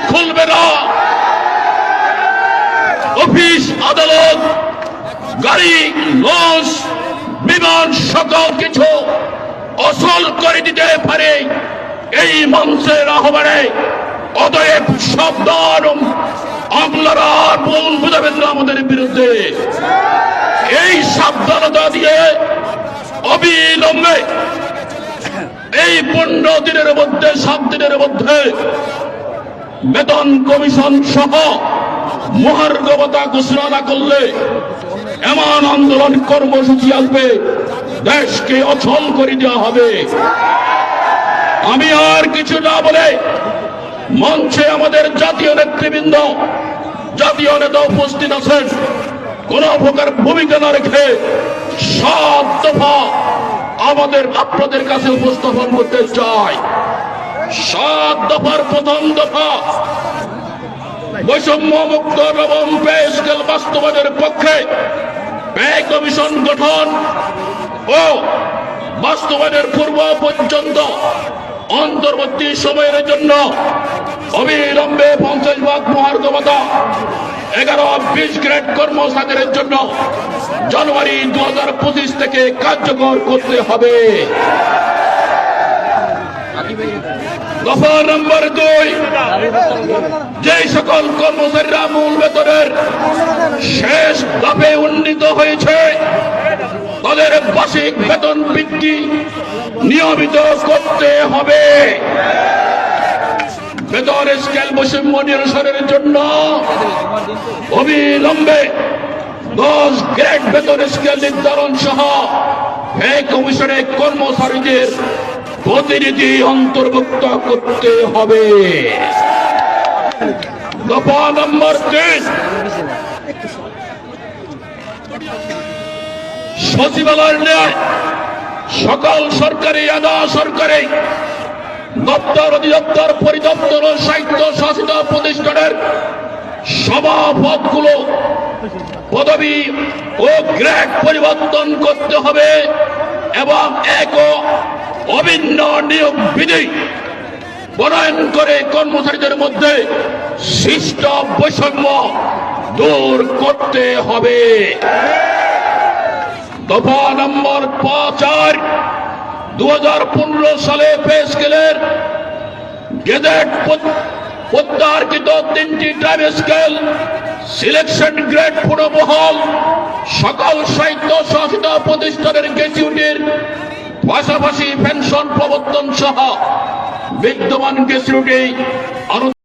খুলবে না, অফিস আদালত গাড়ি লঞ্চ বিমান সকল কিছু অচল করে দিতে পারে এই মঞ্চের আহ্বানে। অতএব সাবধান, আপনারা ভুল বুঝাবেন না আমাদের বিরুদ্ধে। এই সাবধানতা দিয়ে অবিলম্বে এই 15 দিনের মধ্যে 7 দিনের মধ্যে বেতন কমিশন সহ মহার্ঘবতা ঘোষণা না করলে এমন আন্দোলন কর্মসূচি আসবে, দেশকে অচল করে দেওয়া হবে। আমি আর কিছু না বলে মঞ্চে আমাদের জাতীয় নেতৃবৃন্দ, জাতীয় নেতা উপস্থিত আছেন, কোন প্রকার ভূমিকা না রেখে 7 দফা আমাদের আপনাদের কাছে উপস্থাপন করতে চাই। 7 দফার প্রথম দফা, বৈষম্য মুক্ত নবম পে স্কেল বাস্তবায়নের পক্ষে ব্যয় কমিশন গঠন ও বাস্তবায়নের পূর্ব পর্যন্ত অন্তর্বর্তী সময়ের জন্য অবিলম্বে 50% মহার্ঘবতা 11-20 গ্রেড কর্মচারীদের জন্য জানুয়ারি 2025 থেকে কার্যকর করতে হবে। দফা নম্বর 2, যে সকল কর্মচারীরা মূল বেতনের শেষ ধাপে উন্নীত হয়েছে তাদের বার্ষিক বেতন বৃদ্ধি নিয়মিত করতে হবে। বেতন স্কেল বৈষম্য নিরসনের জন্য অবিলম্বে 10 গ্রেড বেতন স্কেল নির্ধারণ সহ ব্যয় কমিশনে কর্মচারীদের প্রতিনিধি অন্তর্ভুক্ত করতে হবে। দফা নম্বর 3, সচিবালয়ের ন্যায় সকল সরকারি আধা সরকারি দপ্তর অধিদপ্তর পরিদপ্তর ও স্বায়ত্ত শাসিত প্রতিষ্ঠানের সভাপদগুলো পদবি ও গ্রেড পরিবর্তন করতে হবে এবং এক অভিন্ন নিয়োগ বিধি প্রণয়ন করে কর্মচারীদের মধ্যে সৃষ্ট বৈষম্য দূর করতে হবে। দফা নম্বর 4, 2015 সালে পে স্কেলের গেজেট প্রত্যাহারকৃত 3টি টাইম স্কেল সিলেকশন গ্রেড পুনর্বহাল, সকল সাহিত্য শাসিত প্রতিষ্ঠানের গ্র্যাচুইটির পাশাপাশি পেনশন প্রবর্তন সহ বিদ্যমান গ্র্যাচুইটি